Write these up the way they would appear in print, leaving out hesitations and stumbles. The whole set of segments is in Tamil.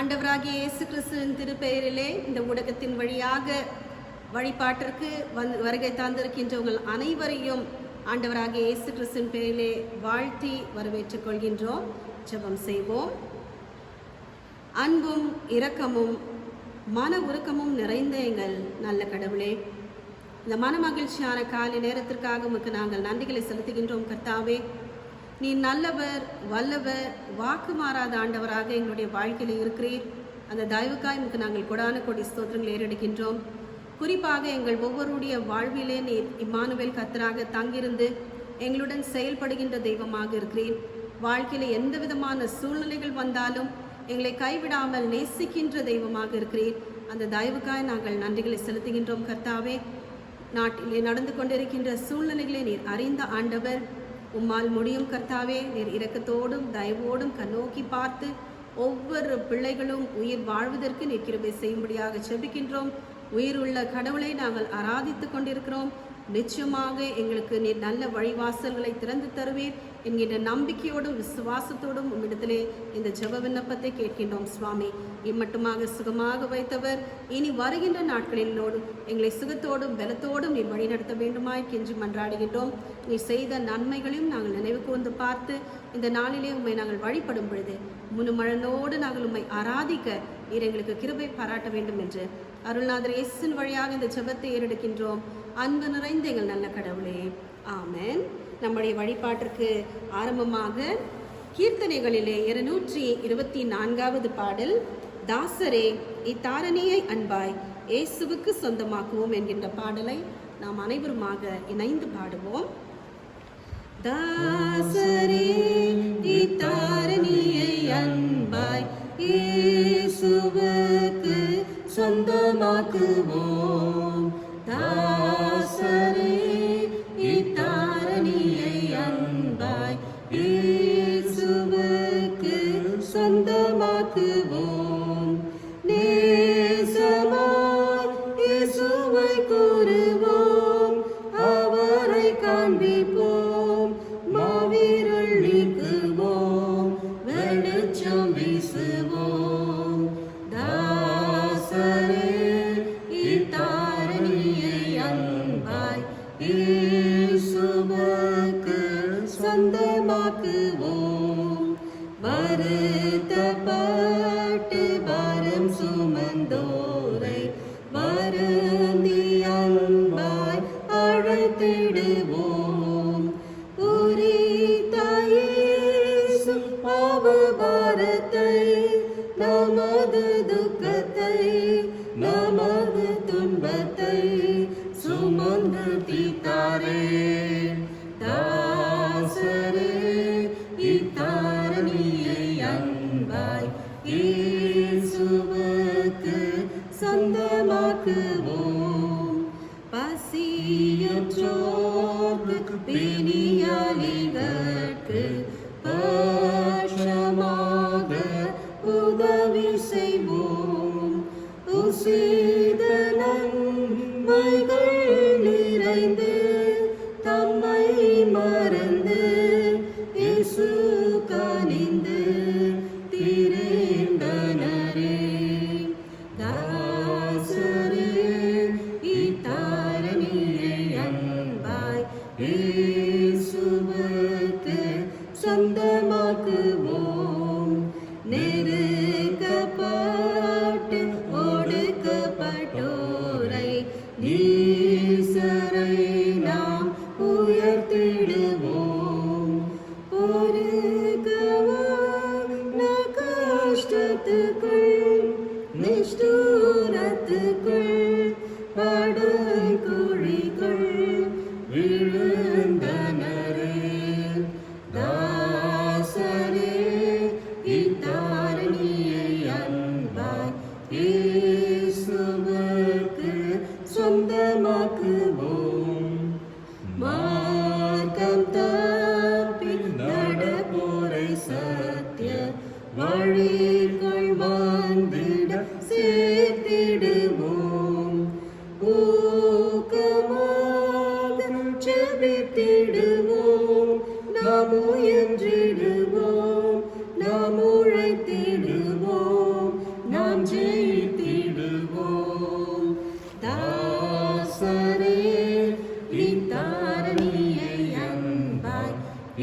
ஆண்டவராகிய இயேசு கிறிஸ்துவின் திருப்பெயரிலே இந்த ஊடகத்தின் வழியாக வழிபாட்டிற்கு வருகை தந்திருக்கின்ற உங்கள் அனைவரையும் ஆண்டவராகிய இயேசு கிறிஸ்துவின் பெயரிலே வாழ்த்தி வரவேற்றுக் கொள்கின்றோம். ஜெபம் செய்வோம். அன்பும் இரக்கமும் மன உருக்கமும் நிறைந்த எங்கள் நல்ல கடவுளே, இந்த மன மகிழ்ச்சியான காலை நேரத்திற்காக உமக்கு நாங்கள் நன்றிகளை செலுத்துகின்றோம். கர்த்தாவே, நீ நல்லவர், வல்லவர், வாக்கு மாறாத ஆண்டவராக எங்களுடைய வாழ்க்கையில் இருக்கிறீர். அந்த தயவுக்காய் உமக்கு நாங்கள் கொடான கொடி ஸ்தோத்திரங்கள் ஏறெடுக்கின்றோம். குறிப்பாக எங்கள் ஒவ்வொருடைய வாழ்விலே நீர் இம்மானுவேல் கர்த்தராக தங்கியிருந்து எங்களுடன் செயல்படுகின்ற தெய்வமாக இருக்கிறீர். வாழ்க்கையில் எந்த விதமான சூழ்நிலைகள் வந்தாலும் எங்களை கைவிடாமல் நேசிக்கின்ற தெய்வமாக இருக்கிறீர். அந்த தயவுக்காய் நாங்கள் நன்றிகளை செலுத்துகின்றோம். கர்த்தாவே, நாட்டிலே நடந்து கொண்டிருக்கின்ற சூழ்நிலைகளை நீர் அறிந்த ஆண்டவர், உம்மால் முடியும். கர்த்தாவே, நீர் இரக்கத்தோடும் தயவோடும் கண்ணோக்கி பார்த்து ஒவ்வொரு பிள்ளைகளும் உயிர் வாழ்வதற்கு நீர் கிருபை செய்யும்படியாக ஜெபிக்கின்றோம். உயிர் உள்ள கடவுளை நாங்கள் ஆராதித்து கொண்டிருக்கிறோம். நிச்சயமாக எங்களுக்கு நீர் நல்ல வழிவாசல்களை திறந்து தருவீர் என்கின்ற நம்பிக்கையோடும் விசுவாசத்தோடும் உம்மிடத்திலே இந்த ஜெப விண்ணப்பத்தை கேட்கின்றோம். சுவாமி, இம்மட்டுமாக சுகமாக வைத்தவர் இனி வருகின்ற நாட்களிலோடும் எங்களை சுகத்தோடும் பலத்தோடும் நீர் வழிநடத்த வேண்டுமாய் கெஞ்சி மன்றாடுகின்றோம். நீ செய்த நன்மைகளையும் நாங்கள் நினைவு கூர்ந்து பார்த்து இந்த நாளிலே உம்மை நாங்கள் வழிபடும் பொழுது முழுமழனோடு நாங்கள் உம்மை ஆராதிக்க நீர் எங்களுக்கு கிருபை பாராட்ட வேண்டும் என்று அருள்நாதர் இயேசுவின் வழியாக இந்த ஜெபத்தை ஏறெடுக்கின்றோம். அன்பு நிறைந்த எங்கள் நல்ல கடவுளே, ஆமென். நம்முடைய வழிபாட்டிற்கு ஆரம்பமாக கீர்த்தனைகளிலே 224வது பாடல், தாசரே இத்தாரணியை அன்பாய் இயேசுவுக்கு சொந்தமாக்குவோம் என்கின்ற பாடலை நாம் அனைவருமாக இணைந்து பாடுவோம். தாசரே இத்தாரணியை அன்பாய் இயேசுவுக்கு சொந்தமாக்குவோம். தாசரே இத்தாரணியை அன்பாய் இயேசுவுக்கு சொந்தமாக்குவோம். நேசமாய் இயேசுவை கூறுவோம், அவரை காண்பிப்போம், மாவீரல் நீக்குவோம், வெளிச்சம் வீசுவோம். தாசரே இத்தாரணியை அன்பாய் இயேசுவுக்கு சொந்தமாக்குவோம். வருத்தப்பட்டு பாரம் சுமந்தோரை வருந்தி அன்பாய் அழைத்திடுவோம். குறித்த இயேசு பாவபாரத்தை, நமது துக்கத்தை, நமது துன்பத்தை சுமந்து தீர்த்தாரே. தாசரே இத்தாரணியை அன்பாய்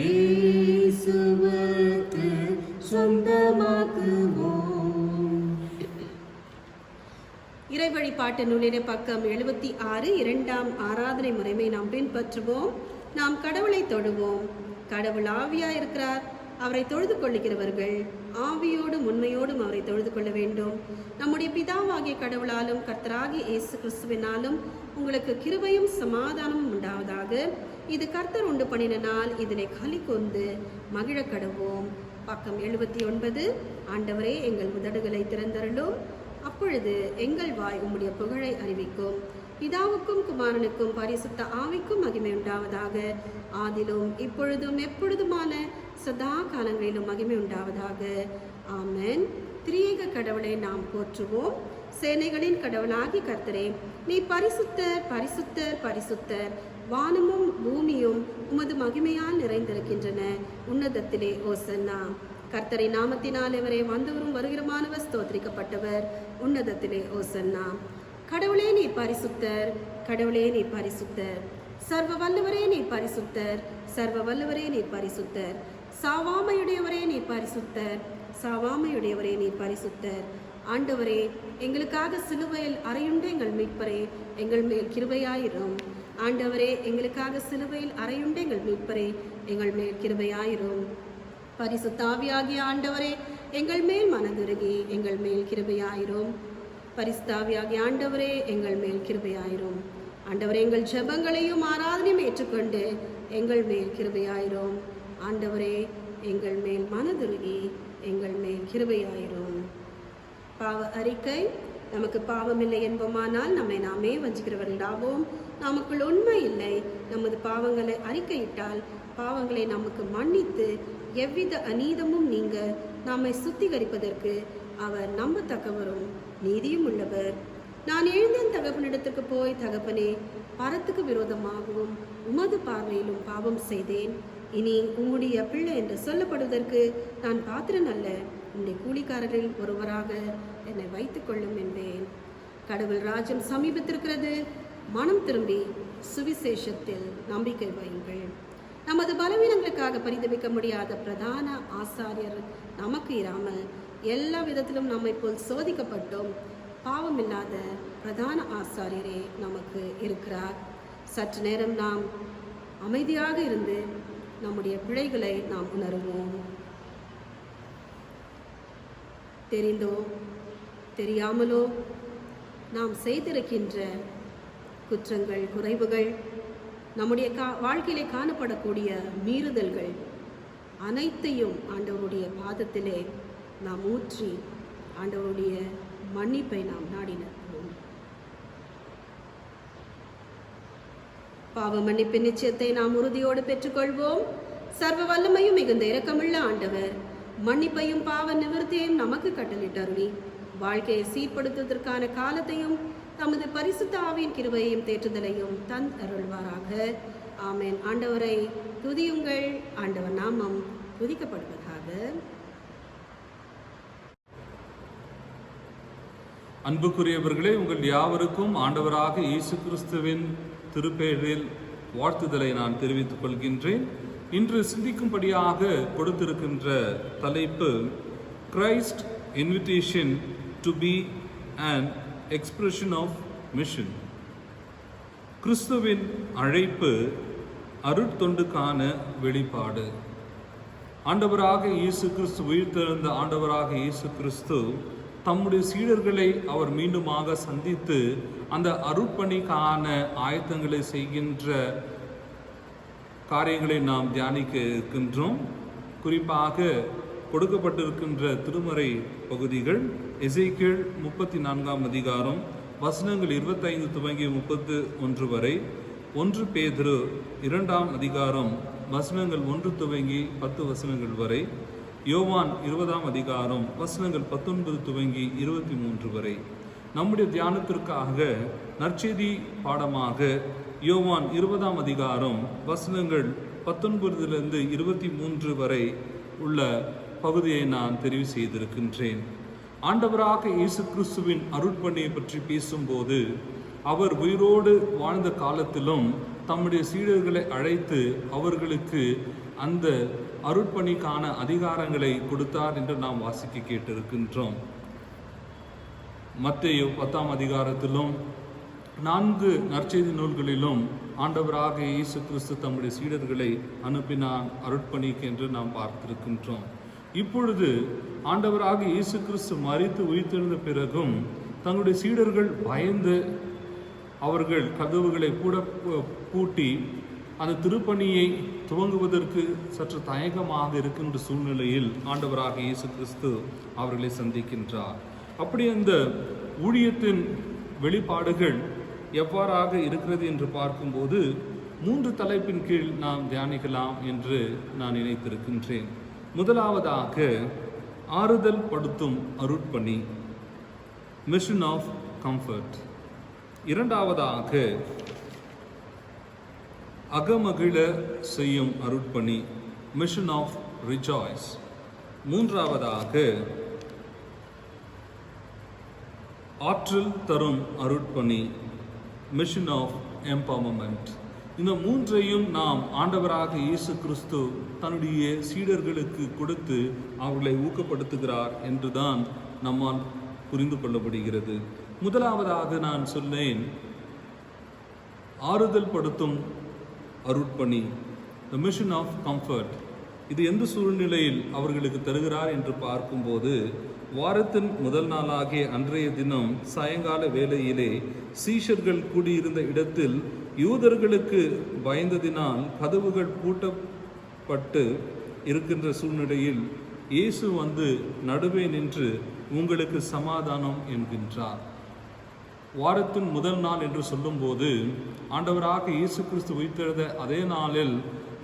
இயேசுவுக்கு சொந்தமாக்குவோம். இறை வழிபாட்டு நூலினை பக்கம் 76 இரண்டாம் ஆராதனை முறைமை நாம் பின்பற்றுவோம். நாம் கடவுளை தொழுவோம். கடவுள் ஆவியாய் இருக்கிறார். அவரை தொழுது கொள்ளுகிறவர்கள் ஆவியோடும் உண்மையோடும் அவரை தொழுது கொள்ள வேண்டும். நம்முடைய பிதாவாகிய கடவுளாலும் கர்த்தராகிய இயேசு கிறிஸ்துவினாலும் உங்களுக்கு கிருபையும் சமாதானமும் உண்டாவதாக. இது கர்த்தர் உண்டு பண்ணின நாள், இதிலே களி கொண்டு மகிழ கடவோம். பக்கம் 79. ஆண்டவரே, எங்கள் உதடுகளை திறந்தருளும், அப்பொழுது எங்கள் வாய் உம்முடைய புகழை அறிவிக்கும். பிதாவுக்கும் குமாரனுக்கும் பரிசுத்த ஆவிக்கும் மகிமை உண்டாவதாக. ஆதிலும் இப்பொழுதும் எப்பொழுதுமான சதா காலங்களிலும் மகிமை உண்டாவதாக. ஆமென். திரியேக கடவுளை நாம் போற்றுவோம். சேனைகளின் கடவுளாகி கர்த்தரே, நீ பரிசுத்தர், பரிசுத்தர், பரிசுத்தர். வானமும் பூமியும் உமது மகிமையால் நிறைந்திருக்கின்றன. உன்னதத்திலே ஓசன்னா. கர்த்தரை நாமத்தினால் இவரே வந்தவரும் வருகிறமானவர் ஸ்தோத்திரிக்கப்பட்டவர். உன்னதத்திலே ஓசன்னா. கடவுளே நீ பரிசுத்தர், கடவுளே நீ பரிசுத்தர். சர்வ வல்லவரே நீ பரிசுத்தர், சர்வ வல்லவரே நீ பரிசுத்தர். சாவாமையுடையவரே நீ பரிசுத்தர், சாவாமையுடையவரே நீ பரிசுத்தர். ஆண்டவரே, எங்களுக்காக சிலுவையில் அறையுண்ட எங்கள் மீட்பரே, எங்கள் மேல் கிருபையாயிரும். ஆண்டவரே, எங்களுக்காக சிலுவையில் அறையுண்ட எங்கள் மீட்பரே, எங்கள் மேல் கிருபையாயிரும். பரிசுத்த ஆவியாகிய ஆண்டவரே, எங்கள் மேல் மனதுருகி எங்கள் மேல் கிருபையாயிரும். பரிசுத்த ஆவியாகிய ஆண்டவரே, எங்கள் மேல் கிருபையாயிரும். ஆண்டவரே, எங்கள் ஜெபங்களையும் ஆராதனையும் ஏற்றுக்கொண்டு எங்கள் மேல் கிருபையாயிரும். ஆண்டவரே, எங்கள் மேல் மனதுருகி எங்கள் மேல் கிருபையாயிரும். பாவ அறிக்கை. நமக்கு பாவமில்லை என்போமானால் நம்மை நாமே வஞ்சிக்கிறவர்களாவோம். நமக்குள் உண்மை இல்லை. நமது பாவங்களை அறிக்கையிட்டால் பாவங்களை நமக்கு மன்னித்து எவ்வித அநீதமும் நீங்க நம்மை சுத்திகரிப்பதற்கு அவர் நம்பத்தக்கவரும் நீதியும் உள்ளவர். நான் எழுந்தேன் தகப்பனிடத்துக்கு போய், தகப்பனே, பரத்துக்கு விரோதமாகவும் உமது பார்வையிலும் பாவம் செய்தேன். இனி உம்முடைய பிள்ளை என்று சொல்லப்படுவதற்கு நான் பாத்திரன் அல்ல. உம்முடைய கூலிக்காரரில் ஒருவராக என்னை வைத்துக் கொள்ளும் என்பேன். கடவுள் ராஜ்யம் சமீபத்திருக்கிறது. மனம் திரும்பி சுவிசேஷத்தில் நம்பிக்கை வையுங்கள். நமது பலவீனங்களுக்காக பரிதபிக்க முடியாத பிரதான ஆசாரியர் நமக்கு இராமல் எல்லா விதத்திலும் நம்மை போல் சோதிக்கப்பட்டோம் பாவமில்லாத பிரதான ஆசாரியரே நமக்கு இருக்கிறார். சற்று நேரம் நாம் அமைதியாக இருந்து நம்முடைய பிழைகளை நாம் உணர்வோம். தெரிந்தோ தெரியாமலோ நாம் செய்திருக்கின்ற குற்றங்கள், குறைவுகள், நம்முடைய வாழ்க்கையிலே காணப்படக்கூடிய மீறுதல்கள் அனைத்தையும் ஆண்டவருடைய பாதத்திலே நாம் ஊற்றி ஆண்டவருடைய மன்னிப்பை நாம் நாடி நிற்போம். பாவ மன்னிப்பின் நிச்சயத்தை நாம் உறுதியோடு பெற்றுக்கொள்வோம். சர்வ வல்லமையும் மிகுந்த இரக்கமுள்ள ஆண்டவர் மன்னிப்பையும் பாவ நிவர்த்தியையும் நமக்கு கட்டளிட்டருளி வாழ்க்கையை சீர்படுத்துவதற்கான காலத்தையும் தமது பரிசுத்த ஆவியின் கிருபையையும் தேற்றுதலையும் தந்தருள்வாராக. ஆமென். ஆண்டவரை துதியுங்கள். ஆண்டவர் நாமம் துதிக்கப்படுவதாக. அன்புக்குரியவர்களே, உங்கள் யாவருக்கும் ஆண்டவராக இயேசு கிறிஸ்துவின் திருப்பெயரில் வாழ்த்துதலை நான் தெரிவித்துக் கொள்கின்றேன். இன்று சிந்திக்கும்படியாக கொடுத்திருக்கின்ற தலைப்பு Christ invitation to be an expression of mission. கிறிஸ்துவின் அழைப்பு அருட்தொண்டுக்கான வெளிப்பாடு. ஆண்டவராக இயேசு கிறிஸ்து, உயிர்த்தெழுந்த ஆண்டவராக இயேசு கிறிஸ்து தம்முடைய சீடர்களை அவர் மீண்டுமாக சந்தித்து அந்த அருட்பணிக்கான ஆயத்தங்களை செய்கின்ற காரியங்களை நாம் தியானிக்க இருக்கின்றோம். குறிப்பாக கொடுக்கப்பட்டிருக்கின்ற திருமறை பகுதிகள் எசேக்கியேல் 34ஆம் அதிகாரம் வசனங்கள் 25 துவங்கி 31 வரை, 1 பேதுரு 2ஆம் அதிகாரம் வசனங்கள் 1 துவங்கி 10 வசனங்கள் வரை, யோவான் 20ஆம் அதிகாரம் வசனங்கள் 19 துவங்கி 23 வரை. நம்முடைய தியானத்திற்காக நற்செய்தி பாடமாக யோவான் 20ஆம் அதிகாரம் வசனங்கள் 19 23 வரை உள்ள பகுதியை நான் தெரிவு செய்திருக்கின்றேன். ஆண்டவராக இயேசு கிறிஸ்துவின் அருட்பணியை பற்றி பேசும்போது அவர் உயிரோடு வாழ்ந்த காலத்திலும் தம்முடைய சீடர்களை அழைத்து அவர்களுக்கு அந்த அருட்பணிக்கான அதிகாரங்களை கொடுத்தார் என்று நாம் வாசிக்க கேட்டிருக்கின்றோம். மத்தேயு 10ஆம் அதிகாரத்திலும் 4 நற்செய்தி நூல்களிலும் ஆண்டவராக இயேசு கிறிஸ்து தம்முடைய சீடர்களை அனுப்பினார் அருட்பணிக்கு என்று நாம் பார்த்திருக்கின்றோம். இப்பொழுது ஆண்டவராக இயேசு கிறிஸ்து மரித்து உயிர்த்தெழுந்த பிறகும் தங்களுடைய சீடர்கள் பயந்து அவர்கள் கதவுகளை பூட்டி அந்த திருப்பணியை துவங்குவதற்கு சற்று தயக்கமாக இருக்கின்ற சூழ்நிலையில் ஆண்டவராக இயேசு கிறிஸ்து அவர்களை சந்திக்கின்றார். அப்படி அந்த ஊழியத்தின் வெளிப்பாடுகள் எவ்வாறாக இருக்கிறது என்று பார்க்கும்போது 3 தலைப்பின் கீழ் நாம் தியானிக்கலாம் என்று நான் நினைத்திருக்கின்றேன். முதலாவதாக ஆறுதல் படுத்தும் அருட்பணி, மிஷன் ஆஃப் கம்ஃபர்ட். இரண்டாவதாக அகமகிழ செய்யும் அருட்பணி, மிஷன் ஆஃப் ரிஜாய்ஸ். மூன்றாவதாக ஆற்றல் தரும் அருட்பணி, மிஷன் ஆஃப் எம்பவர்மெண்ட். இந்த 3ஐயும் நாம் ஆண்டவராக இயேசு கிறிஸ்து தன்னுடைய சீடர்களுக்கு கொடுத்து அவர்களை ஊக்கப்படுத்துகிறார் என்றுதான் நம்மால் புரிந்து கொள்ளப்படுகிறது. முதலாவதாக நான் சொன்னேன் ஆறுதல் படுத்தும் அருட்பணி, த மிஷன் ஆஃப் கம்ஃபர்ட். இது எந்த சூழ்நிலையில் அவர்களுக்கு தருகிறார் என்று பார்க்கும்போது, வாரத்தின் முதல் நாளாகிய அன்றைய தினம் சாயங்கால வேளையிலே சீஷர்கள் கூடியிருந்த இடத்தில் யூதர்களுக்கு பயந்ததினால் கதவுகள் பூட்டப்பட்டு இருக்கின்ற சூழ்நிலையில் இயேசு வந்து நடுவே நின்று உங்களுக்கு சமாதானம் என்கின்றார். வாரத்தின் முதல் நாள் என்று சொல்லும்போது ஆண்டவராக இயேசு கிறிஸ்து உயிர்த்தெழுந்த அதே நாளில்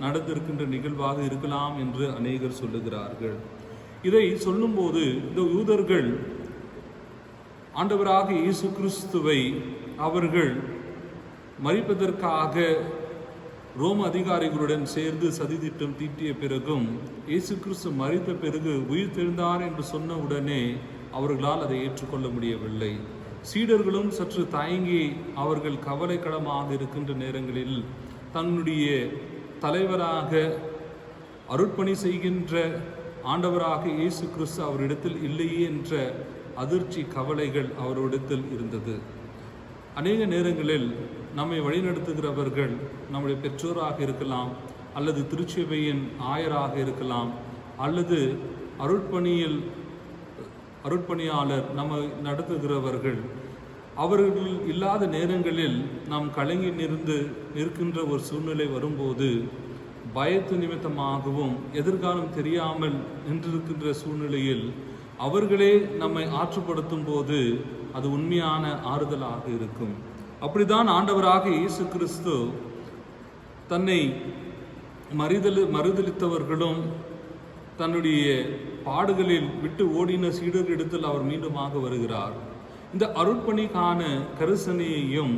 நடந்திருக்கின்ற நிகழ்வாக இருக்கலாம் என்று அநேகர் சொல்லுகிறார்கள். இதை சொல்லும்போது இந்த யூதர்கள் ஆண்டவராக இயேசு கிறிஸ்துவை அவர்கள் மரிப்பதற்காக ரோம அதிகாரிகளுடன் சேர்ந்து சதித்திட்டம் தீட்டிய பிறகும் இயேசு கிறிஸ்து மரித்த பிறகு உயிர்த்தெழுந்தார் என்று சொன்ன உடனே அவர்களால் அதை ஏற்றுக்கொள்ள முடியவில்லை. சீடர்களும் சற்று தயங்கி அவர்கள் கவலைக்கிடமாக இருக்கின்ற நேரங்களில் தன்னுடைய தலைவராக அருட்பணி செய்கின்ற ஆண்டவராக இயேசு கிறிஸ்து அவரிடத்தில் இல்லையே என்ற அதிர்ச்சி கவலைகள் அவரிடத்தில் இருந்தது. அநேக நேரங்களில் நம்மை வழிநடத்துகிறவர்கள் நம்முடைய பெற்றோராக இருக்கலாம், அல்லது திருச்சபையின் ஆயராக இருக்கலாம், அல்லது அருட்பணியாளர் நம்மை நடத்துகிறவர்கள். அவர்கள் இல்லாத நேரங்களில் நாம் கலங்கி நிற்கின்ற ஒரு சூழ்நிலை வரும்போது பயத்து நிமித்தமாகவும் எதிர்காலம் தெரியாமல் நின்றிருக்கின்ற சூழ்நிலையில் அவர்களே நம்மை ஆற்றுப்படுத்தும் போது அது உண்மையான ஆறுதலாக இருக்கும். அப்படிதான் ஆண்டவராக இயேசு கிறிஸ்து தன்னை மறுதலித்தவர்களும் தன்னுடைய பாடுகளில் விட்டு ஓடின சீடர்களிடத்தில் அவர் மீண்டுமாக வருகிறார். இந்த அருட்பணிக்கான கரிசனையையும்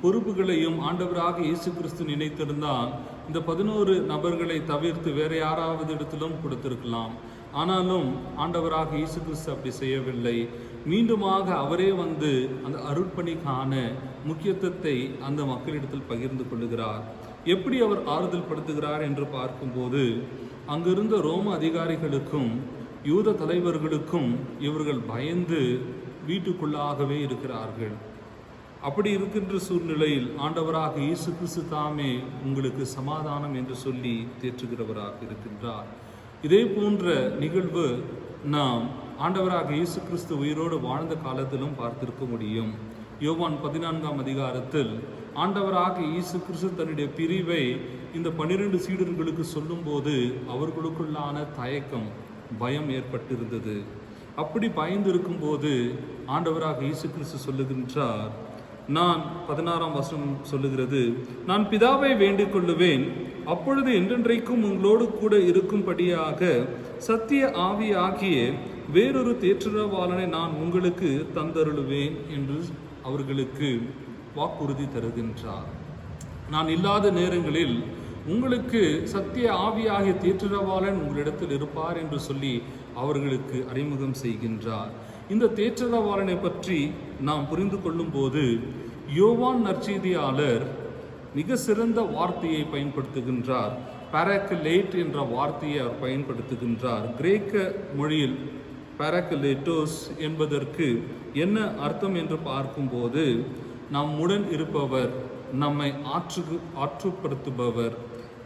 பொறுப்புகளையும் ஆண்டவராக இயேசு கிறிஸ்து நினைத்திருந்தால் இந்த 11 நபர்களை தவிர்த்து வேற யாராவது இடத்திலும் கொடுத்திருக்கலாம். ஆனாலும் ஆண்டவராக இயேசு கிறிஸ்து அப்படி செய்யவில்லை. மீண்டுமாக அவரே வந்து அந்த அருட்பணிக்கான முக்கியத்துவத்தை அந்த மக்களிடத்தில் பகிர்ந்து கொள்ளுகிறார். எப்படி அவர் ஆறுதல் படுத்துகிறார் என்று பார்க்கும்போது, அங்கிருந்த ரோம அதிகாரிகளுக்கும் யூத தலைவர்களுக்கும் இவர்கள் பயந்து வீட்டுக்குள்ளாகவே இருக்கிறார்கள். அப்படி இருக்கின்ற சூழ்நிலையில் ஆண்டவராக இயேசு கிறிஸ்து தாமே உங்களுக்கு சமாதானம் என்று சொல்லி தேற்றுகிறவராக இருக்கின்றார். இதே போன்ற நிகழ்வு நாம் ஆண்டவராக இயேசு கிறிஸ்து உயிரோடு வாழ்ந்த காலத்திலும் பார்த்திருக்க முடியும். யோவான் 14ஆம் அதிகாரத்தில் ஆண்டவராக இயேசு கிறிஸ்து தன்னுடைய பிரிவை இந்த 12 சீடர்களுக்கு சொல்லும்போது அவர்களுக்குள்ளான தயக்கம், பயம் ஏற்பட்டிருந்தது. அப்படி பயந்து இருக்கும்போது ஆண்டவராக இயேசு கிறிஸ்து சொல்லுகின்றார், நான் 16ஆம் வசனம் சொல்லுகிறது, நான் பிதாவை வேண்டிக் கொள்ளுவேன், அப்பொழுது என்றென்றைக்கும் உங்களோடு கூட இருக்கும்படியாக சத்திய ஆவியாகிய வேறொரு தேற்றரவாளனை நான் உங்களுக்கு தந்தருளுவேன் என்று அவர்களுக்கு வாக்குறுதி தருகின்றார். நான் இல்லாத நேரங்களில் உங்களுக்கு சத்திய ஆவியாகிய தேற்றரவாளன் உங்களிடத்தில் இருப்பார் என்று சொல்லி அவர்களுக்கு அறிமுகம் செய்கின்றார். இந்த தேற்றரவாளனை பற்றி நாம் புரிந்து கொள்ளும் போது யோவான் நற்செய்தியாளர் மிக சிறந்த வார்த்தையை பயன்படுத்துகின்றார். பாராக்லேட் என்ற வார்த்தையை அவர் பயன்படுத்துகின்றார். கிரேக்க மொழியில் பாராக்லேட்டோஸ் என்பதற்கு என்ன அர்த்தம் என்று பார்க்கும்போது, நம்முடன் இருப்பவர், நம்மை ஆற்றுப்படுத்துபவர்,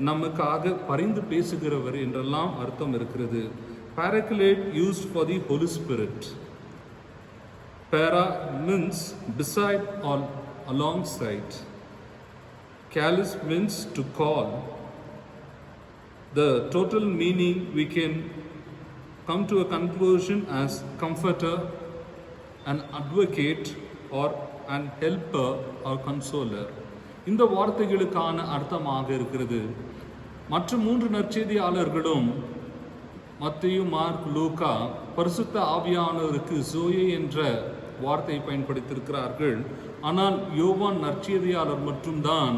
நமக்காக பரிந்து பேசுகிறவர் என்றெல்லாம் அர்த்தம் இருக்கிறது. பாராக்லேட் used for the Holy Spirit. Para means beside or alongside. Kalis means to call. The total meaning we can come to a conclusion as comforter, an advocate, or an helper or consoler. இந்த வார்த்தைகளுக்கான அர்த்தமாக இருக்கிறது. மற்ற 3 நற்செய்தியாளர்களும் மத்தேயு, மார்க், லூக்கா பரிசுத்த ஆவியானவருக்கு ஜோயே என்ற வார்த்தையை பயன்படுத்தியிருக்கிறார்கள். ஆனால் யோவான் நற்செய்தியாளர் மட்டும்தான்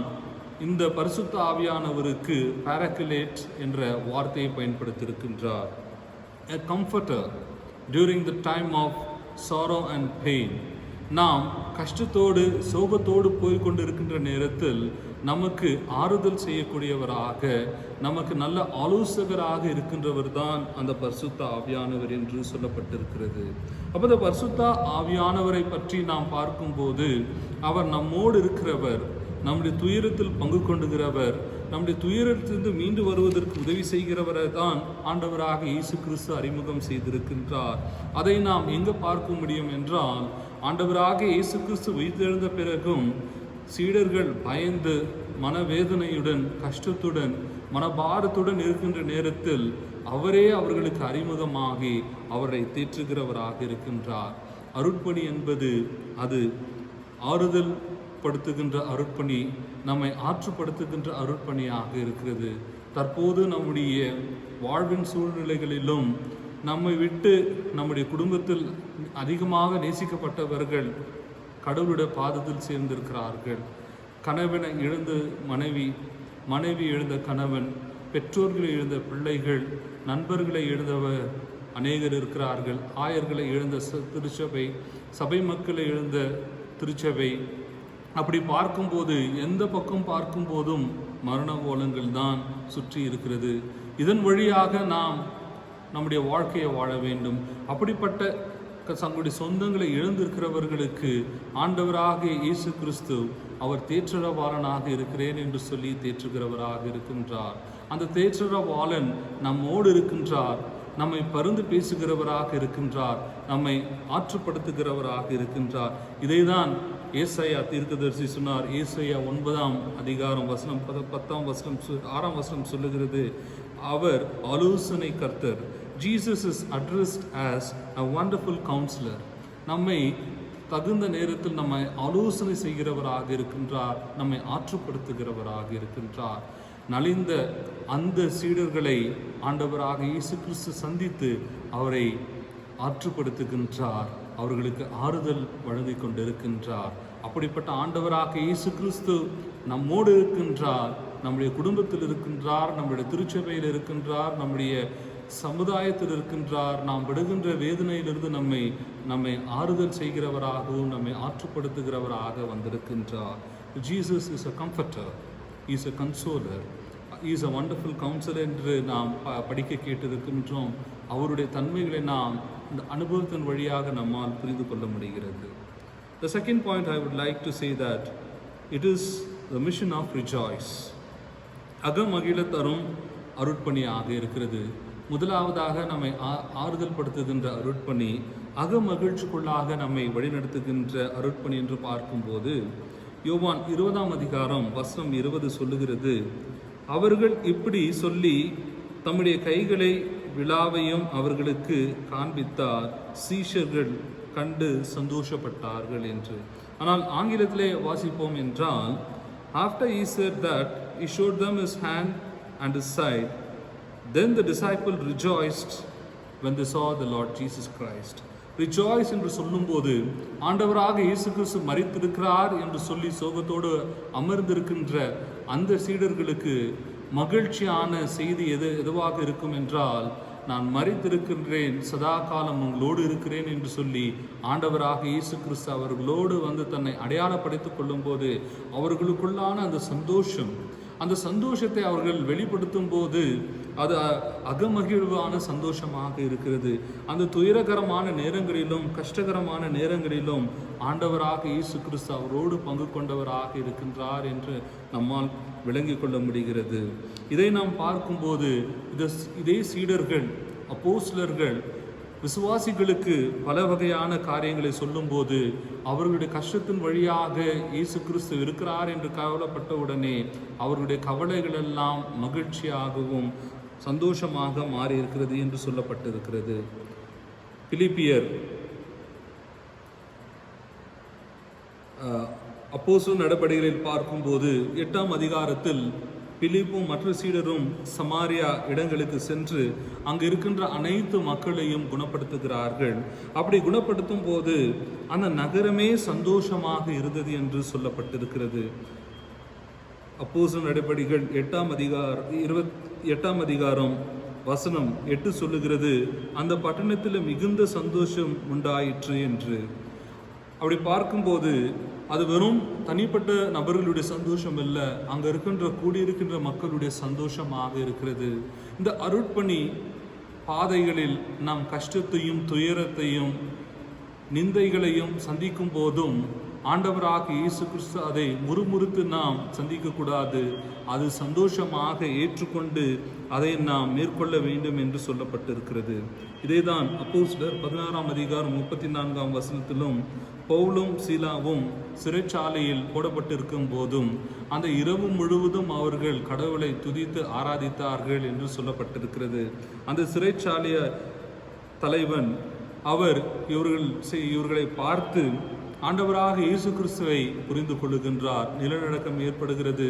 இந்த பரிசுத்த ஆவியானவருக்கு பாராக்லேட் என்ற வார்த்தையை பயன்படுத்தியிருக்கின்றார். A comforter during the time of sorrow and pain. நாம் கஷ்டத்தோடு சோகத்தோடு போய்கொண்டிருக்கின்ற நேரத்தில் நமக்கு ஆறுதல் செய்யக்கூடியவராக, நமக்கு நல்ல ஆலோசகராக இருக்கின்றவர் தான் அந்த பரிசுத்த ஆவியானவர் என்று சொல்லப்பட்டிருக்கிறது. அப்போ இந்த பரிசுத்த ஆவியானவரை பற்றி நாம் பார்க்கும்போது, அவர் நம்மோடு இருக்கிறவர், நம்முடைய துயரத்தில் பங்கு கொண்டுகிறவர், நம்முடைய துயரத்திலிருந்து மீண்டு வருவதற்கு உதவி செய்கிறவரை தான் ஆண்டவராக இயேசு கிறிஸ்து அறிமுகம் செய்திருக்கின்றார். அதை நாம் எங்கே பார்க்க முடியும் என்றால், ஆண்டவராக இயேசு கிறிஸ்து உயிர்த்தெழுந்த பிறகும் சீடர்கள் பயந்து மனவேதனையுடன், கஷ்டத்துடன், மனபாரத்துடன் இருக்கின்ற நேரத்தில் அவரே அவர்களுக்கு அறிமுகமாகி அவரை தேற்றுகிறவராக இருக்கின்றார். அருட்பணி என்பது அது ஆறுதல் படுத்துகின்ற அருட்பணி, நம்மை ஆற்றுப்படுத்துகின்ற அருட்பணியாக இருக்கிறது. தற்போது நம்முடைய வாழ்வின் சூழ்நிலைகளிலும் நம்மை விட்டு நம்முடைய குடும்பத்தில் அதிகமாக நேசிக்கப்பட்டவர்கள் கடவுளுடைய பாதத்தில் சேர்ந்திருக்கிறார்கள். கணவனை இழந்த மனைவி, மனைவி இழந்த கணவன், பெற்றோர்களை இழந்த பிள்ளைகள், நண்பர்களை இழந்தவர் அநேகர் இருக்கிறார்கள். ஆயர்களை இழந்த திருச்சபை, சபை மக்களை இழந்த திருச்சபை. அப்படி பார்க்கும்போது, எந்த பக்கம் பார்க்கும் போதும் மரண ஓலங்கள் தான் சுற்றி இருக்கிறது. இதன் வழியாக நாம் நம்முடைய வாழ்க்கையை வாழ வேண்டும். அப்படிப்பட்ட தங்களுடைய சொந்தங்களை இழந்திருக்கிறவர்களுக்கு ஆண்டவராக இயேசு கிறிஸ்து அவர் தேற்றரவாளனாக இருக்கிறேன் என்று சொல்லி தேற்றுகிறவராக இருக்கின்றார். அந்த தேற்றரவாளன் நம்மோடு இருக்கின்றார், நம்மை பரிந்து பேசுகிறவராக இருக்கின்றார், நம்மை ஆற்றுப்படுத்துகிறவராக இருக்கின்றார். இதைதான் ஏசாயா தீர்க்கதரிசி சொன்னார். ஏசாயா 9ஆம் அதிகாரம் வசனம் 10ஆம் வசனம் 6ஆம் வசனம் சொல்லுகிறது, அவர் ஆலோசனை கர்த்தர். Jesus is addressed as a wonderful counselor. நம்மை தகுந்த நேரத்தில் நம்மை ஆலோசனை செய்கிறவராக இருக்கின்றார், நம்மை ஆற்றுப்படுத்துகிறவராக இருக்கின்றார். நலிந்த அந்த சீடர்களை ஆண்டவராக இயேசு கிறிஸ்து சந்தித்து அவரை ஆற்றுப்படுத்துகின்றார், அவர்களுக்கு ஆறுதல் வழங்கி கொண்டிருக்கின்றார். அப்படிப்பட்ட ஆண்டவராக இயேசு கிறிஸ்து நம்மோடு இருக்கின்றார், நம்முடைய குடும்பத்தில் இருக்கின்றார், நம்முடைய திருச்சபையில் இருக்கின்றார், நம்முடைய சமுதாயத்தில் இருக்கின்றார். நாம் விடுகின்ற வேதனையிலிருந்து நம்மை ஆறுதல் செய்கிறவராகவும் நம்மை ஆற்றுப்படுத்துகிறவராக வந்திருக்கின்றார். Jesus is a comforter, he is a consoler, he is a wonderful counselor என்று நாம் படிக்க கேட்டிருக்கின்றோம். அவருடைய தன்மைகளை நாம் இந்த அனுபவத்தின் வழியாக நம்மால் புரிந்து கொள்ள முடிகிறது. The second point I would like to say that it is the mission of rejoice. அகமகிழ தரும் அருட்பணியாக இருக்கிறது. முதலாவதாக நம்மை ஆறுதல் படுத்துகின்ற அருட்பணி, அகமகிழ்ச்சிக்குள்ளாக நம்மை வழிநடத்துகின்ற அருட்பணி என்று பார்க்கும்போது, யோவான் 20ஆம் அதிகாரம் வசனம் 20 சொல்லுகிறது, அவர்கள் இப்படி சொல்லி தம்முடைய கைகளை விழாவையும் அவர்களுக்கு காண்பித்தார், சீஷர்கள் கண்டு சந்தோஷப்பட்டார்கள் என்று. ஆனால் ஆங்கிலத்திலே வாசிப்போம் என்றால், after he said that, he showed them his hand and his side. Then the disciple rejoiced when they saw the Lord Jesus Christ. Rejoice என்று சொல்லும்போது, ஆண்டவராக இயேசு கிறிஸ்து மரித்திருக்கிறார் என்று சொல்லி சோகத்தோடு அமர்ந்திருக்கின்ற அந்த சீடர்களுக்கு மகிழ்ச்சியான செய்தி எதுவாக இருக்கும் என்றால், நான் மரித்திருக்கின்றேன், சதா காலம் உங்களோடு இருக்கிறேன் என்று சொல்லி ஆண்டவராக இயேசு கிறிஸ்து அவர்களோடு வந்து தன்னை அடையாளப்படுத்திக் கொள்ளும் போது அவர்களுக்குள்ளான அந்த சந்தோஷத்தை அவர்கள் வெளிப்படுத்தும் போது அது அகமகிழ்வான சந்தோஷமாக இருக்கிறது. அந்த துயரகரமான நேரங்களிலும் கஷ்டகரமான நேரங்களிலும் ஆண்டவராக இயேசு கிறிஸ்து அவரோடு பங்கு கொண்டவராக இருக்கின்றார் என்று நம்மால் விளங்கிக் கொள்ள முடிகிறது. இதை நாம் பார்க்கும்போது இதே சீடர்கள், அப்போஸ்தலர்கள் விசுவாசிகளுக்கு பல வகையான காரியங்களை சொல்லும்போது அவர்களுடைய கஷ்டத்தின் வழியாக இயேசு கிறிஸ்து இருக்கிறார் என்று கவலைப்பட்ட உடனே அவர்களுடைய கவலைகள் எல்லாம் மகிழ்ச்சியாகவும் சந்தோஷமாக மாறி இருக்கிறது என்று சொல்லப்பட்டிருக்கிறது. பிலிப்பியர் அப்போஸ்தலர் நடபடிகளில் பார்க்கும்போது 8ஆம் அதிகாரத்தில் பிலிப்பும் மற்ற சீடரும் சமாரியா இடங்களுக்கு சென்று அங்கு இருக்கின்ற அனைத்து மக்களையும் குணப்படுத்துகிறார்கள். அப்படி குணப்படுத்தும் போது அந்த நகரமே சந்தோஷமாக இருந்தது என்று சொல்லப்பட்டிருக்கிறது. அப்போஸ்தலர் நடபடிகள் 8ஆம் அதிகாரம் வசனம் 8 சொல்லுகிறது, அந்த பட்டணத்தில் மிகுந்த சந்தோஷம் உண்டாயிற்று என்று. அப்படி பார்க்கும்போது அது வெறும் தனிப்பட்ட நபர்களுடைய சந்தோஷம் அல்ல, அங்கே இருக்கின்ற கூடியிருக்கின்ற மக்களுடைய சந்தோஷமாக இருக்கிறது. இந்த அருட்பணி பாதைகளில் நாம் கஷ்டத்தையும் துயரத்தையும் நிந்தைகளையும் சந்திக்கும் போதும் ஆண்டவராக இயேசு கிறிஸ்து அதை முறுமுறுத்து நாம் சந்திக்கக்கூடாது. அது சந்தோஷமாக ஏற்றுக்கொண்டு அதை நாம் மேற்கொள்ள வேண்டும் என்று சொல்லப்பட்டிருக்கிறது. இதேதான் அப்போஸ்தலர் 16ஆம் அதிகாரம் 34ஆம் வசனத்திலும் பவுலும் சீலாவும் சிறைச்சாலையில் போடப்பட்டிருக்கும் போதும் அந்த இரவு முழுவதும் அவர்கள் கடவுளை துதித்து ஆராதித்தார்கள் என்று சொல்லப்பட்டிருக்கிறது. அந்த சிறைச்சாலைய தலைவன் அவர் இவர்களை பார்த்து ஆண்டவராக இயேசு கிறிஸ்துவை புரிந்து கொள்ளுகின்றார். நிலநடுக்கம் ஏற்படுகிறது.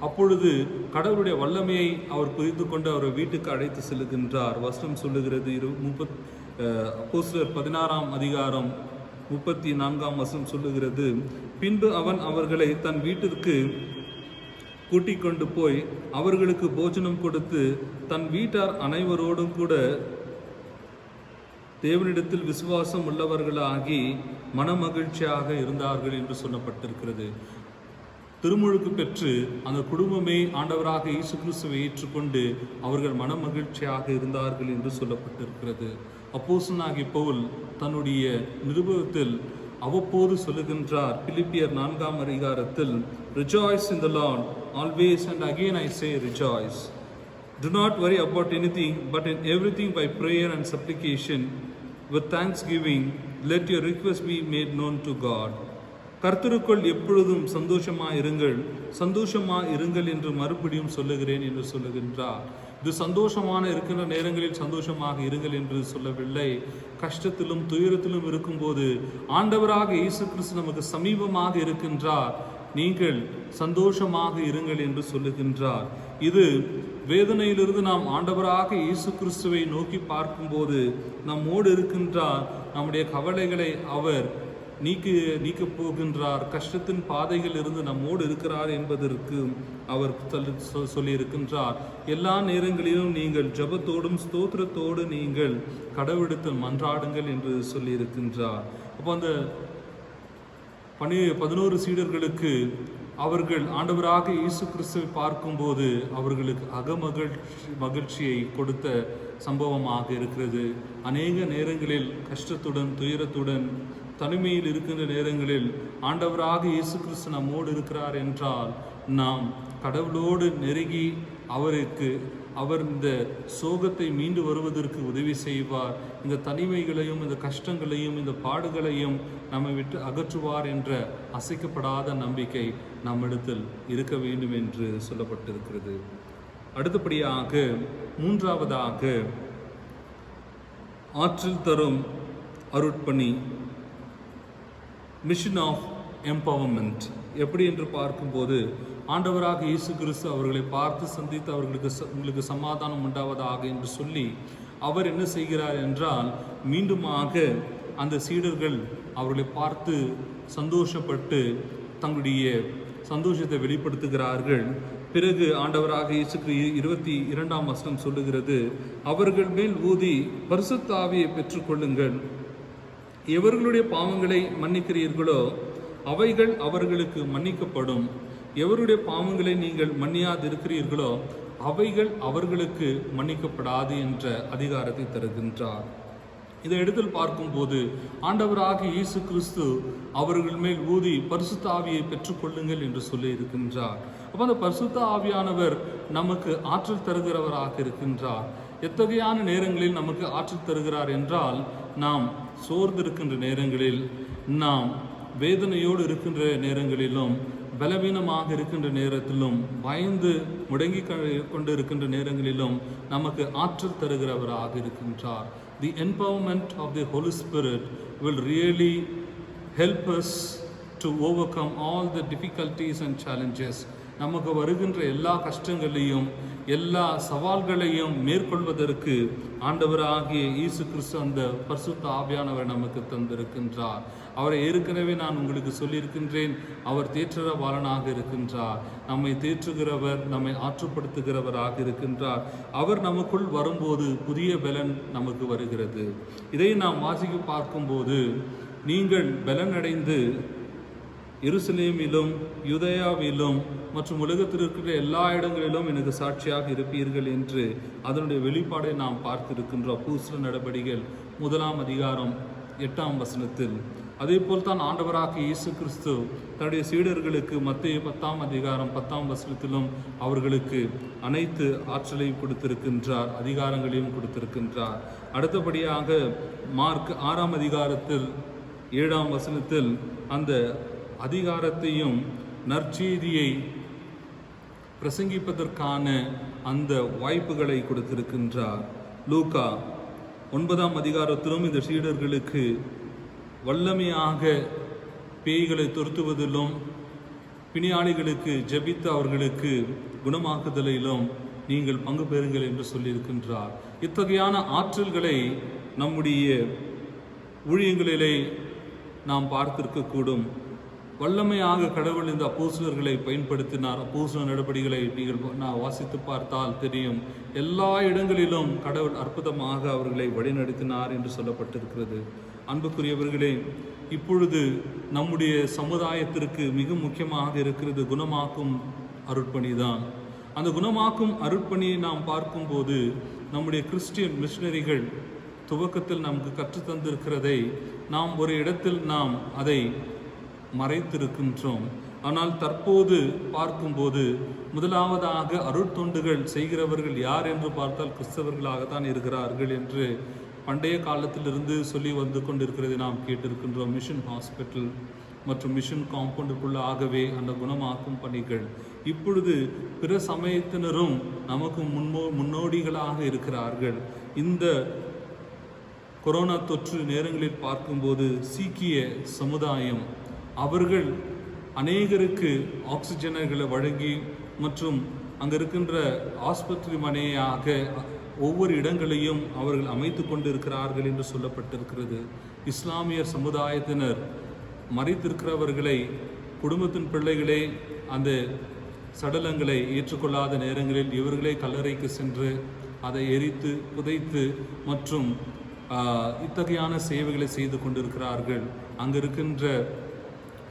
அப்பொழுது கடவுளுடைய வல்லமையை அவர் புரிந்து கொண்டு அவரை வீட்டுக்கு அழைத்து செல்லுகின்றார். வசனம் சொல்லுகிறது, அப்போஸ்தலர் 16ஆம் அதிகாரம் 34ஆம் வசனம் சொல்லுகிறது, பின்பு அவன் அவர்களை தன் வீட்டிற்கு கூட்டிக் கொண்டு போய் அவர்களுக்கு போஜனம் கொடுத்து தன் வீட்டார் அனைவரோடும் கூட தேவனிடத்தில் விசுவாசம் உள்ளவர்களாகி மனமகிழ்ச்சியாக இருந்தார்கள் என்று சொல்லப்பட்டிருக்கிறது. திருமுழுக்கு பெற்று அந்த குடும்பமே ஆண்டவராக இயேசு கிறிஸ்துவை ஏற்றுக்கொண்டு அவர்கள் மனமகிழ்ச்சியாக இருந்தார்கள் என்று சொல்லப்பட்டிருக்கிறது. அப்போஸ்தலனாகிய பவுல் தன்னுடைய நிருபத்தில் அவ்வப்போது சொல்லுகின்றார். பிலிப்பியர் 4ஆம் அதிகாரத்தில், Rejoice in the Lord always, and again I say rejoice. Do not worry about anything, but in everything by prayer and supplication with thanksgiving let your requests be made known to God. கர்த்தருக்குள் எப்பொழுதும் சந்தோஷமா இருங்கள் என்று மறுபடியும் சொல்லுகிறேன் என்று சொல்லுகின்றார். இது சந்தோஷமான இருக்கின்ற நேரங்களில் சந்தோஷமாக இருங்கள் என்று சொல்லவில்லை. கஷ்டத்திலும் துயரத்திலும் இருக்கும்போது ஆண்டவராக இயேசு கிறிஸ்து நமக்கு சமீபமாக இருக்கின்றார், நீங்கள் சந்தோஷமாக இருங்கள் என்று சொல்லுகின்றார். இது வேதனையிலிருந்து நாம் ஆண்டவராக இயேசு கிறிஸ்துவை நோக்கி பார்க்கும்போது நம்மோடு இருக்கின்றார். நம்முடைய கவலைகளை அவர் நீக்க போகின்றார். கஷ்டத்தின் பாதைகள் இருந்து நம்மோடு இருக்கிறார் என்பதற்கு அவர் சொல்லியிருக்கின்றார். எல்லா நேரங்களிலும் நீங்கள் ஜெபத்தோடும் ஸ்தோத்திரத்தோடு நீங்கள் கடவுளிடத்தில் மன்றாடுங்கள் என்று சொல்லியிருக்கின்றார். அப்போ அந்த 11 சீடர்களுக்கு அவர்கள் ஆண்டவராக இயேசு கிறிஸ்துவை பார்க்கும்போது அவர்களுக்கு மகிழ்ச்சியை கொடுத்த சம்பவமாக இருக்கிறது. அநேக நேரங்களில் கஷ்டத்துடன் துயரத்துடன் தனிமையில் இருக்கின்ற நேரங்களில் ஆண்டவராக இயேசு கிறிஸ்து நம்மோடு இருக்கிறார் என்றால் நாம் கடவுளோடு நெருங்கி அவர் இந்த சோகத்தை மீண்டு வருவதற்கு உதவி செய்வார். இந்த தனிமைகளையும் இந்த கஷ்டங்களையும் இந்த பாடுகளையும் நம்மை விட்டு அகற்றுவார் என்ற அசைக்கப்படாத நம்பிக்கை நம்மிடத்தில் இருக்க வேண்டும் என்று சொல்லப்பட்டிருக்கிறது. அடுத்தபடியாக 3ஆவதாக ஆற்றல் தரும் அருட்பணி, மிஷன் ஆஃப் எம்பவர்மெண்ட். எப்படி என்று பார்க்கும்போது ஆண்டவராக இயேசு கிறிஸ்து அவர்களை பார்த்து சந்தித்து உங்களுக்கு சமாதானம் உண்டாவதாக என்று சொல்லி அவர் என்ன செய்கிறார் என்றால், மீண்டுமாக அந்த சீடர்கள் அவர்களை பார்த்து சந்தோஷப்பட்டு தங்களுடைய சந்தோஷத்தை வெளிப்படுத்துகிறார்கள். பிறகு ஆண்டவராக இயேசு 22ஆம் வசனம் சொல்லுகிறது, அவர்கள் மேல் ஊதி பரிசுத்த ஆவியை பெற்றுக்கொள்ளுங்கள். எவர்களுடைய பாவங்களை மன்னிக்கிறீர்களோ அவைகள் அவர்களுக்கு மன்னிக்கப்படும். எவருடைய பாவங்களை நீங்கள் மன்னியாதிருக்கிறீர்களோ அவைகள் அவர்களுக்கு மன்னிக்கப்படாது என்ற அதிகாரத்தை தருகின்றார். இதை இடத்தில் பார்க்கும்போது ஆண்டவராக இயேசு கிறிஸ்து அவர்கள் மேல் ஊதி பரிசுத்த ஆவியை பெற்றுக்கொள்ளுங்கள் என்று சொல்லி இருக்கின்றார். அப்போ அந்த பரிசுத்த ஆவியானவர் நமக்கு ஆற்றல் தருகிறவராக இருக்கின்றார். எத்தகையான நேரங்களில் நமக்கு ஆற்றல் தருகிறார் என்றால், நாம் சோர்ந்திருக்கின்ற நேரங்களில், நாம் வேதனையோடு இருக்கின்ற நேரங்களிலும், பலவீனமாக இருக்கின்ற நேரத்திலும், பயந்து முடங்கி கொண்டு இருக்கின்ற நேரங்களிலும் நமக்கு ஆற்றல் தருகிறவராக இருக்கின்றார். The empowerment of the Holy Spirit will really help us to overcome all the difficulties and challenges. நமக்கு வருகின்ற எல்லா கஷ்டங்களையும் எல்லா சவால்களையும் மேற்கொள்வதற்கு ஆண்டவராகிய இயேசு கிறிஸ்து அந்த பரிசுத்த ஆவியானவர் நமக்கு தந்திருக்கின்றார். அவரை ஏற்கனவே நான் உங்களுக்கு சொல்லியிருக்கின்றேன், அவர் தேற்றரவாளனாக இருக்கின்றார். நம்மை தேற்றுகிறவர், நம்மை ஆற்றுப்படுத்துகிறவராக இருக்கின்றார். அவர் நமக்குள் வரும்போது புதிய பலன் நமக்கு வருகிறது. இதை நாம் வாசிக்க பார்க்கும்போது, நீங்கள் பலனடைந்து எருசலேமிலும் யூதேயாவிலும் மற்றும் உலகத்தில் இருக்கிற எல்லா இடங்களிலும் எனக்கு சாட்சியாக இருப்பீர்கள் என்று அதனுடைய வெளிப்பாடை நாம் பார்த்திருக்கின்றோம். அப்போஸ்தலர் நடபடிகள் 1ஆம் அதிகாரம் 8ஆம் வசனத்தில். அதே போல் தான் ஆண்டவராக இயேசு கிறிஸ்து தன்னுடைய சீடர்களுக்கு மத்தேயு 10ஆம் அதிகாரம் 10ஆம் வசனத்திலும் அவர்களுக்கு அனைத்து ஆற்றலையும் கொடுத்திருக்கின்றார், அதிகாரங்களையும் கொடுத்திருக்கின்றார். அடுத்தபடியாக மார்க் 6ஆம் அதிகாரத்தில் 7ஆம் வசனத்தில் அந்த அதிகாரத்தையும் நற்செய்தியை பிரசங்கிப்பதற்கான அந்த வாய்ப்புகளை கொடுத்திருக்கின்றார். லூக்கா 9ஆம் அதிகாரத்திலும் இந்த சீடர்களுக்கு வல்லமையாக பேய்களை துரத்துவதிலும், பிணியாளிகளுக்கு ஜெபித்து அவர்களுக்கு குணமாக்குதலிலும் நீங்கள் பங்கு பெறுங்கள் என்று சொல்லியிருக்கின்றார். இத்தகையான ஆற்றல்களை நம்முடைய ஊழியங்களிலே நாம் பார்த்திருக்கக்கூடும். வல்லமையாக கடவுள் இந்த அப்போஸ்தலர்களை பயன்படுத்தினார். அப்போஸ்தலர் நடபடிகளை நீங்கள் வாசித்து பார்த்தால் தெரியும். எல்லா இடங்களிலும் கடவுள் அற்புதமாக அவர்களை வழிநடத்தினார் என்று சொல்லப்பட்டிருக்கிறது. அன்புக்குரியவர்களே, இப்பொழுது நம்முடைய சமுதாயத்திற்கு மிக முக்கியமாக இருக்கிறது குணமாக்கும் அருட்பணி தான். அந்த குணமாக்கும் அருட்பணியை நாம் பார்க்கும்போது நம்முடைய கிறிஸ்டியன் மிஷனரிகள் துவக்கத்தில் நமக்கு கற்றுத்தந்திருக்கிறதை நாம் ஒரு இடத்தில் நாம் அதை மறைத்திருக்கின்றோம். ஆனால் தற்போது பார்க்கும்போது முதலாவதாக அருட்தொண்டுகள் செய்கிறவர்கள் யார் என்று பார்த்தால் கிறிஸ்தவர்களாகத்தான் இருக்கிறார்கள் என்று பண்டைய காலத்திலிருந்து சொல்லி வந்து கொண்டிருக்கிறதை நாம் கேட்டிருக்கின்றோம். மிஷன் ஹாஸ்பிட்டல் மற்றும் மிஷன் காம்பவுண்டுக்குள்ளாகவே அந்த குணமாக்கும் பணிகள். இப்பொழுது பிற சமயத்தினரும் நமக்கு முன்னோடிகளாக இருக்கிறார்கள். இந்த கொரோனா தொற்று நேரங்களில் பார்க்கும்போது சீக்கிய சமுதாயம் அவர்கள் அநேகருக்கு ஆக்சிஜன்களை வழங்கி மற்றும் அங்கே இருக்கின்ற ஆஸ்பத்திரி மனையாக ஒவ்வொரு இடங்களையும் அவர்கள் அமைத்து கொண்டிருக்கிறார்கள் என்று சொல்லப்பட்டிருக்கிறது. இஸ்லாமியர் சமுதாயத்தினர் மறைத்திருக்கிறவர்களை, குடும்பத்தின் பிள்ளைகளே அந்த சடலங்களை ஏற்றுக்கொள்ளாத நேரங்களில் இவர்களே கல்லறைக்கு சென்று அதை எரித்து புதைத்து மற்றும் இத்தகையான சேவைகளை செய்து கொண்டிருக்கிறார்கள். அங்கே இருக்கின்ற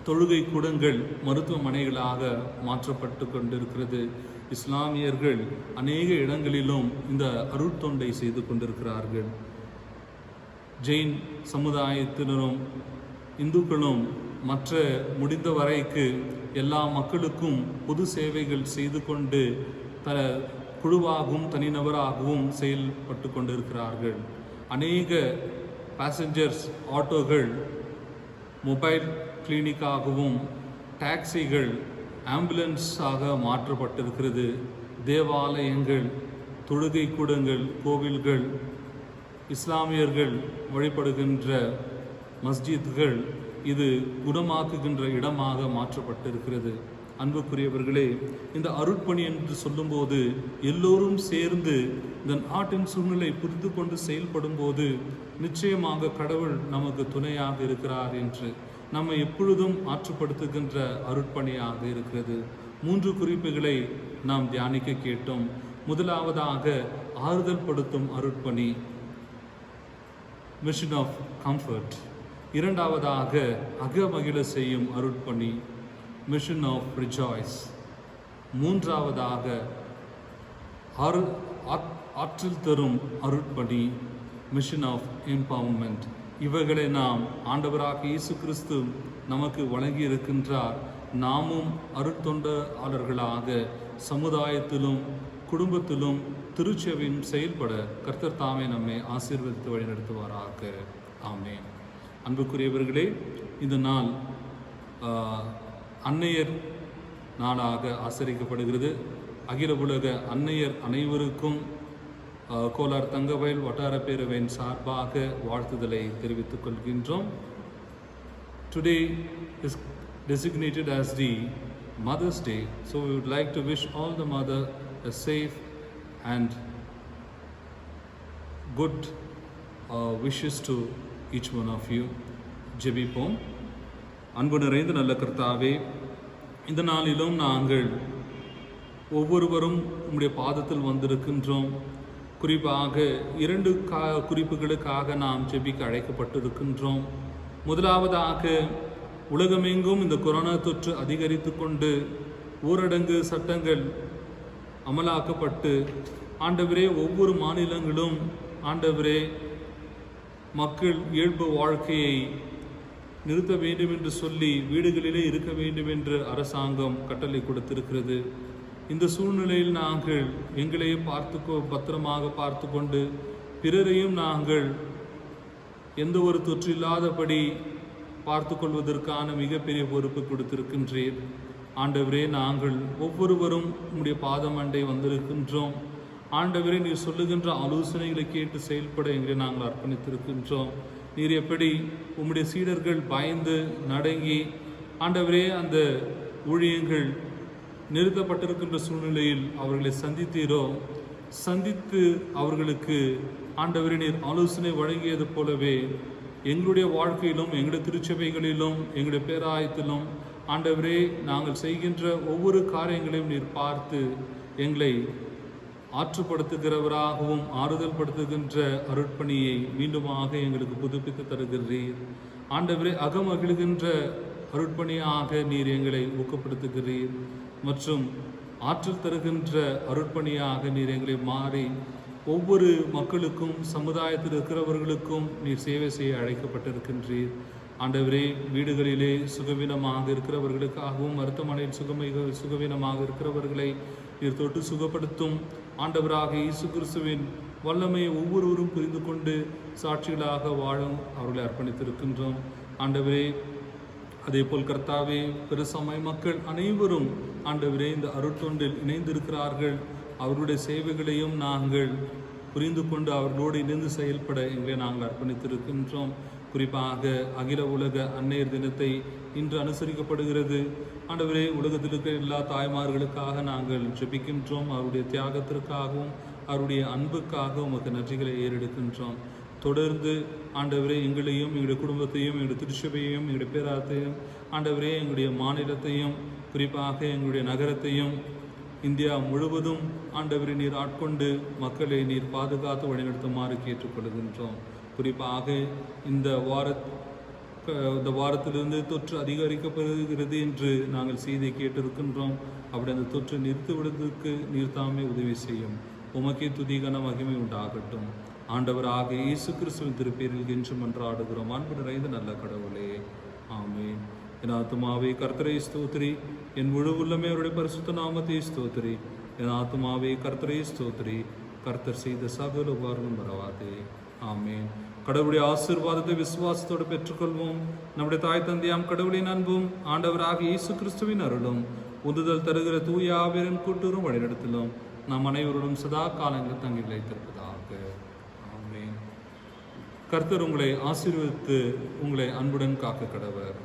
தொழுகை கூடங்கள் மருத்துவமனைகளாக மாற்றப்பட்டு கொண்டிருக்கிறது. இஸ்லாமியர்கள் அநேக இடங்களிலும் இந்த அருட்தொண்டை செய்து கொண்டிருக்கிறார்கள். ஜெயின் சமுதாயத்தினரும் இந்துக்களும் மற்ற முடிந்த வரைக்கு எல்லா மக்களுக்கும் பொது சேவைகள் செய்து கொண்டு குழுவாகவும் தனிநபராகவும் செயல்பட்டு கொண்டிருக்கிறார்கள். அநேக பேசஞ்சர்ஸ் ஆட்டோகள் மொபைல் கிளினிக்காகவும் டாக்ஸிகள் ஆம்புலன்ஸாக மாற்றப்பட்டிருக்கிறது. தேவாலயங்கள், தொழுகை கூடங்கள், கோவில்கள், இஸ்லாமியர்கள் வழிபடுகின்ற மஸ்ஜித்கள் இது குணமாக்குகின்ற இடமாக மாற்றப்பட்டிருக்கிறது. அன்புக்குரியவர்களே, இந்த அருட்பணி என்று சொல்லும்போது எல்லோரும் சேர்ந்து இந்த நாட்டின் சூழ்நிலை புரிந்து கொண்டு செயல்படும் போது நிச்சயமாக கடவுள் நமக்கு துணையாக இருக்கிறார் என்று நம்மை எப்பொழுதும் ஆற்றுப்படுத்துகின்ற அருட்பணியாக இருக்கிறது. 3 குறிப்புகளை நாம் தியானிக்க கேட்டோம். முதலாவதாக ஆறுதல் படுத்தும் அருட்பணி, மிஷன் ஆஃப் கம்ஃபர்ட். இரண்டாவதாக அகமகிழ செய்யும் அருட்பணி, மிஷன் ஆஃப் ரிஜாய்ஸ். மூன்றாவதாக ஆற்றல் தரும் அருட்பணி, மிஷன் ஆஃப் எம்பவர்மெண்ட். இவைகளை நாம் ஆண்டவராக இயேசு கிறிஸ்து நமக்கு வழங்கி இருக்கின்றார். நாமும் அருட்தொண்டாளர்களாக சமுதாயத்திலும் குடும்பத்திலும் திருச்சபையும் செயல்பட கர்த்தர் தாமே நம்மை ஆசீர்வதித்து வழிநடத்துவாராக. ஆமென். அன்புக்குரியவர்களே, இந்த நாள் அன்னையர் நாளாக ஆசரிக்கப்படுகிறது. அகில உலக அன்னையர் அனைவருக்கும் கோலார் தங்கவயல் வட்டார பேரவையின் சார்பாக வாழ்த்துதலை தெரிவித்துக் கொள்கின்றோம். Today is designated as the Mother's Day, so we would like to wish all the mother a safe and good wishes to each one of you. ஜெபிப்போம். அன்பு நிறைந்த நல்ல கர்த்தாவே, இந்த நாளிலும் நாங்கள் ஒவ்வொருவரும் உம்முடைய பாதத்தில் வந்திருக்கின்றோம். குறிப்பாக 2 குறிப்புகளுக்காக நாம் ஜெபிக்க அழைக்கப்பட்டிருக்கின்றோம். முதலாவதாக, உலகமெங்கும் இந்த கொரோனா தொற்று அதிகரித்து கொண்டு ஊரடங்கு சட்டங்கள் அமலாக்கப்பட்டு ஆண்டவரே ஒவ்வொரு மாநிலங்களும் ஆண்டவரே மக்கள் இயல்பு வாழ்க்கையை நிறுத்த வேண்டும் என்று சொல்லி வீடுகளிலே இருக்க வேண்டும் என்று அரசாங்கம் கட்டளை கொடுத்திருக்கிறது. இந்த சூழ்நிலையில் நாங்கள் எங்களையே பத்திரமாக பார்த்து கொண்டு பிறரையும் நாங்கள் எந்த ஒரு தொற்று இல்லாதபடி பார்த்து கொள்வதற்கான மிகப்பெரிய பொறுப்பு கொடுத்திருக்கின்றீர். ஆண்டவரே, நாங்கள் ஒவ்வொருவரும் உம்முடைய பாதம் அண்டை வந்திருக்கின்றோம். ஆண்டவரே, நீர் சொல்லுகின்ற ஆலோசனைகளை கேட்டு செயல்பட எங்களை நாங்கள் அர்ப்பணித்திருக்கின்றோம். நீர் எப்படி உம்முடைய சீடர்கள் பயந்து நடுங்கி ஆண்டவரே அந்த ஊழியங்கள் நிறுத்தப்பட்டிருக்கின்ற சூழ்நிலையில் அவர்களை சந்தித்து அவர்களுக்கு ஆண்டவரே நீர் ஆலோசனை வழங்கியது போலவே எங்களுடைய வாழ்க்கையிலும் எங்களுடைய திருச்சபைகளிலும் எங்களுடைய பேராயத்திலும் ஆண்டவரே நாங்கள் செய்கின்ற ஒவ்வொரு காரியங்களையும் நீர் பார்த்து எங்களை ஆற்றுப்படுத்துகிறவராகவும் ஆறுதல் படுத்துகின்ற அருட்பணியை மீண்டுமாக எங்களுக்கு புதுப்பித்து தருகிறீர். ஆண்டவரே, அகமகிழ்கின்ற அருட்பணியாக நீர் எங்களை ஊக்கப்படுத்துகிறீர் மற்றும் ஆற்றல் தருகின்ற அருட்பணியாக நீர் எங்களை மாறி ஒவ்வொரு மக்களுக்கும் சமுதாயத்தில் இருக்கிறவர்களுக்கும் நீர் சேவை செய்ய அழைக்கப்பட்டிருக்கின்றீர். ஆண்டவரே, வீடுகளிலே சுகவீனமாக இருக்கிறவர்களுக்காகவும் மருத்துவமனையில் சுகவீனமாக இருக்கிறவர்களை நீர் தொட்டு சுகப்படுத்தும் ஆண்டவராக இயேசு கிறிஸ்துவின் வல்லமையை ஒவ்வொருவரும் புரிந்து கொண்டு சாட்சிகளாக வாழும் அவர்களை அர்ப்பணித்திருக்கின்றோம். ஆண்டவரே, அதே போல் கர்த்தாவே, பெருசமய மக்கள் அனைவரும் ஆண்டவரே இந்த அருட்தொண்டில் இணைந்திருக்கிறார்கள். அவர்களுடைய சேவைகளையும் நாங்கள் புரிந்து கொண்டு அவர்களோடு இணைந்து செயல்பட எங்களை நாங்கள் அர்ப்பணித்திருக்கின்றோம். குறிப்பாக அகில உலக அன்னையர் தினத்தை இன்று அனுசரிக்கப்படுகிறது. ஆண்டவரே, உலகத்தில் இருக்கிற எல்லா தாய்மார்களுக்காக நாங்கள் ஜெபிக்கின்றோம். அவருடைய தியாகத்திற்காகவும் அவருடைய அன்புக்காக உமக்கு நன்றிகளை ஏறெடுக்கின்றோம். தொடர்ந்து ஆண்டவரே எங்களையும் எங்களுடைய குடும்பத்தையும் எங்களுடைய திருச்சபையையும் எங்களுடைய பேராயத்தையும் ஆண்டவரே எங்களுடைய மாநிலத்தையும் குறிப்பாக எங்களுடைய நகரத்தையும் இந்தியா முழுவதும் ஆண்டவரை நீர் ஆட்கொண்டு மக்களை நீர் பாதுகாத்து வழிநடத்துமாறு கேட்டுக்கொள்கின்றோம். குறிப்பாக இந்த வாரத்திலிருந்து தொற்று அதிகரிக்கப்படுகிறது என்று நாங்கள் செய்தியை கேட்டிருக்கின்றோம். அப்படி அந்த தொற்று நிறுத்திவிடுவதற்கு நீர் தாமே உதவி செய்யும். உமக்கே துதிகன மகிமை உண்டாகட்டும். ஆண்டவராக இயேசு கிறிஸ்துவின் திருப்பேரில் என்று மன்றாடுகிறோம். அன்பு நிறைந்த நல்ல கடவுளே, ஆமென். என் ஆத்துமாவே கர்த்தரை ஸ்தோத்திரி, என் முழு உள்ளமே அவருடைய பரிசுத்த நாமத்தை ஸ்தோத்திரி. என் ஆத்துமாவே கர்த்தரை ஸ்தோத்திரி, கர்த்தர் செய்த சகல உபகாரமும் மறவாதே. ஆமென். கடவுளுடைய ஆசீர்வாதத்தை விசுவாசத்தோடு பெற்றுக்கொள்வோம். நம்முடைய தாய் தந்தையாம் கடவுளின் அன்பும் ஆண்டவராக இயேசு கிறிஸ்துவின் அருளும் உந்துதல் தருகிற தூய ஆவியரின் கூட்டுரும் வழிநடத்தலும் நாம் அனைவருடன் சதா காலங்கள் தங்கி நிலைத்திருப்பதாக. ஆமென். கர்த்தர் உங்களை ஆசீர்வதித்து உங்களை அன்புடன் காக்க கடவர்.